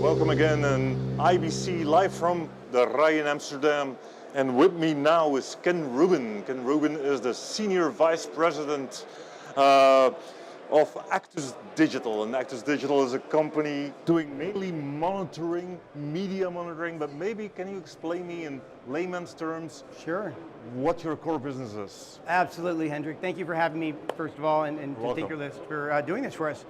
Welcome again, and IBC live from the Rij in Amsterdam. And with me now is Ken Rubin. Ken Rubin is the Senior Vice President of Actus Digital. And Actus Digital is a company doing mainly monitoring, media monitoring, but maybe can you explain me in layman's terms Sure. what your core business is? Absolutely, Hendrik. Thank you for having me, first of all, and to Welcome. Tinkerlist for doing this for us.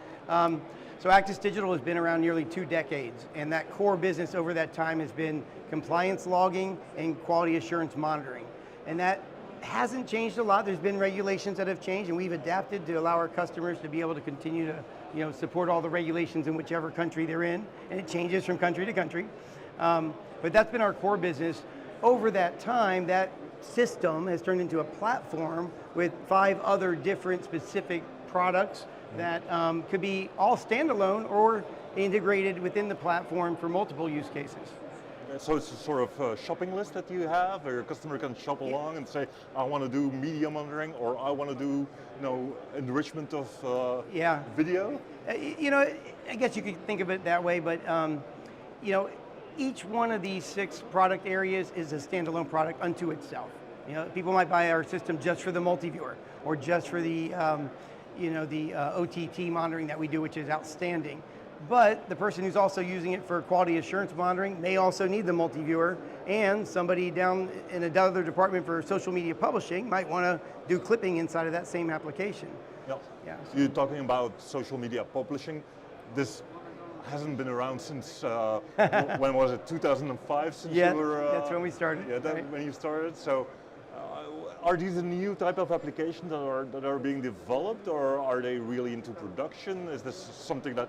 So Actus Digital has been around nearly 2 decades, and that core business over that time has been compliance logging and quality assurance monitoring. And that hasn't changed a lot. There's been regulations that have changed, and we've adapted to allow our customers to be able to continue to support all the regulations in whichever country they're in, and it changes from country to country. But that's been our core business. Over that time, that system has turned into a platform with 5 other different specific products that could be all standalone or integrated within the platform for multiple use cases. So it's a sort of a shopping list that you have, where your customer can shop along and say, I want to do media monitoring, or I want to do, enrichment of video. I guess you could think of it that way, but each one of these 6 product areas is a standalone product unto itself. People might buy our system just for the multi-viewer, or just for the OTT monitoring that we do, which is outstanding. But the person who's also using it for quality assurance monitoring may also need the multi-viewer, and somebody down in another department for social media publishing might want to do clipping inside of that same application. Yep. Yeah. So you're talking about social media publishing. This hasn't been around since, when was it, 2005? Since Yeah, you were, that's when we started. Yeah, right? when you started. So are these a new type of applications that are being developed, or are they really into production? Is this something that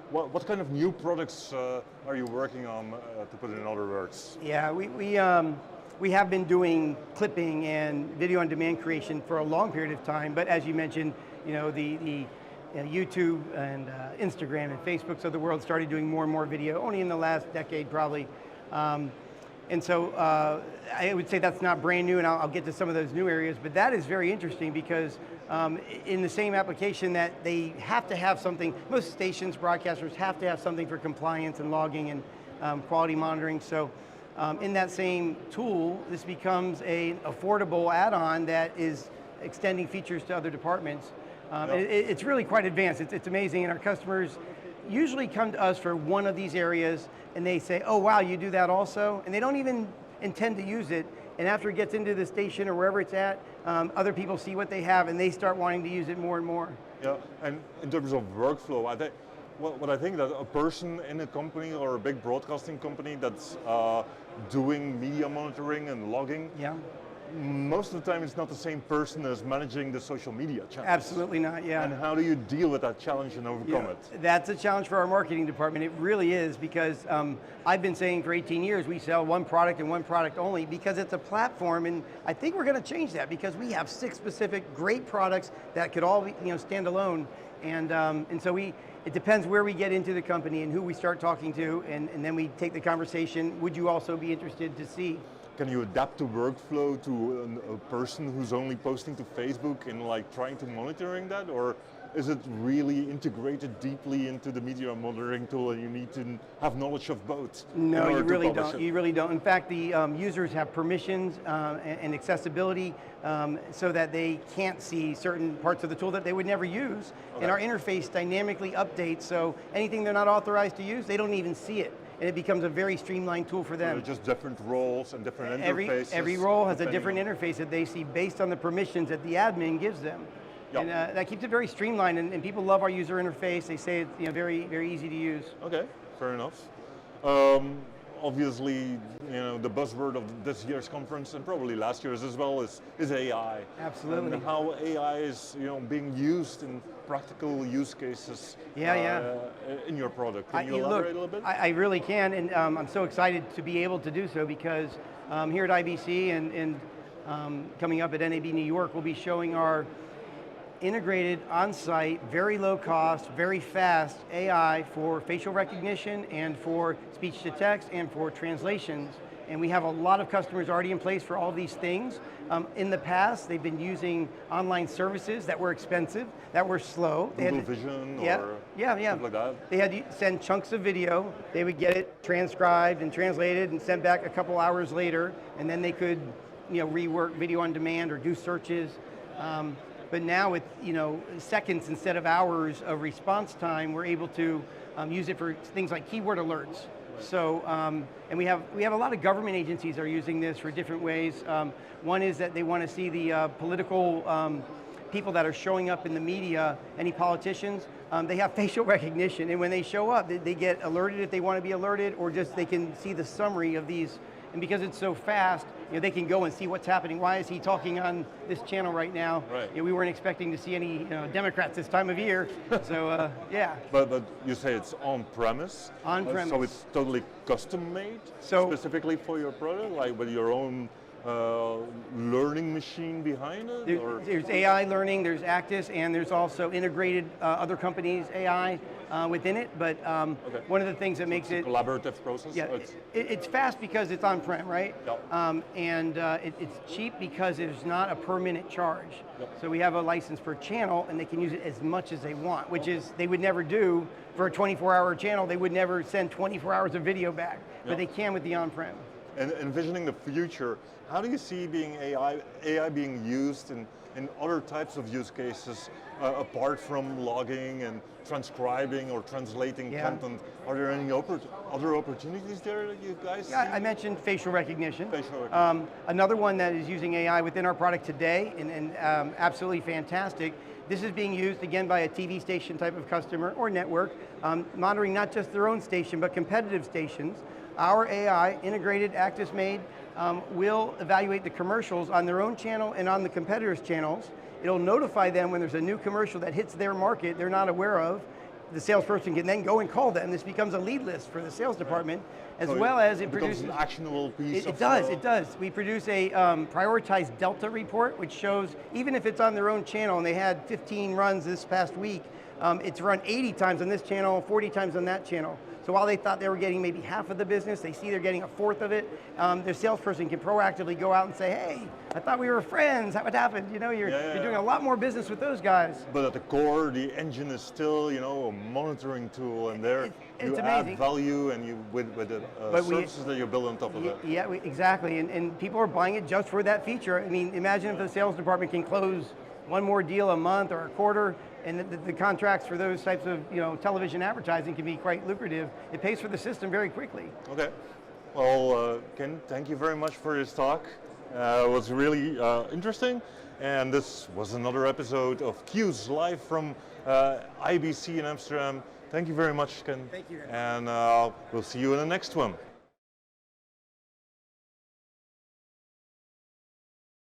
what kind of new products are you working on, to put it in other words? Yeah, we have been doing clipping and video on demand creation for a long period of time, but as you mentioned, the YouTube and Instagram and Facebooks of the world started doing more and more video only in the last decade probably. And so I would say that's not brand new, and I'll get to some of those new areas, but that is very interesting because in the same application that they have to have something, most stations, broadcasters have to have something for compliance and logging and quality monitoring. So in that same tool, this becomes an affordable add-on that is extending features to other departments. It's really quite advanced. It's amazing, and our customers usually come to us for one of these areas and they say, oh wow, you do that also? And they don't even intend to use it, and after it gets into the station or wherever it's at, other people see what they have and they start wanting to use it more and more. Yeah, and in terms of workflow, I think what I think that a person in a company or a big broadcasting company that's doing media monitoring and logging, Yeah. most of the time it's not the same person as managing the social media channels. Absolutely not, yeah. And how do you deal with that challenge and overcome it? That's a challenge for our marketing department. It really is, because I've been saying for 18 years we sell one product and one product only because it's a platform, and I think we're going to change that because we have 6 specific great products that could all be stand alone, and so it depends where we get into the company and who we start talking to, and then we take the conversation, would you also be interested to see? Can you adapt the workflow to a person who's only posting to Facebook and trying to monitoring that, or is it really integrated deeply into the media monitoring tool and you need to have knowledge of both? No, you really don't. You really don't. In fact, the users have permissions and accessibility so that they can't see certain parts of the tool that they would never use. Okay. And our interface dynamically updates, so anything they're not authorized to use, they don't even see it. And it becomes a very streamlined tool for them. So just different roles and different interfaces. Every role has a different interface that they see based on the permissions that the admin gives them. Yep. And that keeps it very streamlined, and people love our user interface. They say it's very, very easy to use. Okay, fair enough. Obviously, the buzzword of this year's conference, and probably last year's as well, is AI. Absolutely. And how AI is being used in practical use cases in your product. Can you elaborate a little bit? I really can, and I'm so excited to be able to do so because here at IBC and coming up at NAB New York, we'll be showing our integrated, on-site, very low cost, very fast AI for facial recognition and for speech to text and for translations. And we have a lot of customers already in place for all these things. In the past, they've been using online services that were expensive, that were slow. Google Vision or yeah. stuff like that. They had to send chunks of video. They would get it transcribed and translated and sent back a couple hours later, and then they could rework video on demand or do searches. But now with seconds instead of hours of response time, we're able to use it for things like keyword alerts. So, and we have a lot of government agencies are using this for different ways. One is that they want to see the political people that are showing up in the media, any politicians, they have facial recognition, and when they show up, they get alerted if they want to be alerted, or just they can see the summary of these. And because it's so fast, they can go and see what's happening. Why is he talking on this channel right now? Right. We weren't expecting to see any Democrats this time of year, so yeah. But you say it's on-premise? On-premise. So it's totally custom-made, specifically for your product, like with your own learning machine behind it? There's AI learning, there's Actus, and there's also integrated other companies' AI within it, but one of the things that makes it... collaborative process? Yeah, it's fast because it's on-prem, right? Yep. And it's cheap because there's not a per minute charge. Yep. So we have a license per channel, and they can use it as much as they want, which is, they would never do for a 24-hour channel. They would never send 24 hours of video back, but they can with the on-prem. And envisioning the future, how do you see AI being used in other types of use cases apart from logging and transcribing or translating content? Are there any other opportunities there that you guys see? I mentioned facial recognition. Another one that is using AI within our product today, and absolutely fantastic. This is being used again by a TV station type of customer or network, monitoring not just their own station, but competitive stations. Our AI, integrated, Actus made, will evaluate the commercials on their own channel and on the competitors' channels. It'll notify them when there's a new commercial that hits their market they're not aware of. The salesperson can then go and call them. This becomes a lead list for the sales department, as well as it produces an actionable piece. It does. We produce a prioritized Delta report, which shows even if it's on their own channel and they had 15 runs this past week, it's run 80 times on this channel, 40 times on that channel. So while they thought they were getting maybe half of the business, they see they're getting a fourth of it. Their salesperson can proactively go out and say, hey, I thought we were friends, what happened? You're doing a lot more business with those guys. But at the core, the engine is still, a monitoring tool, and there you amazing. Add value, and you with the services that you build on top of it. Yeah, exactly, and people are buying it just for that feature. I mean, imagine if the sales department can close one more deal a month or a quarter, and the contracts for those types of television advertising can be quite lucrative. It pays for the system very quickly. Okay. Well, Ken, thank you very much for this talk. It was really interesting. And this was another episode of Q's live from IBC in Amsterdam. Thank you very much, Ken. Thank you. And we'll see you in the next one.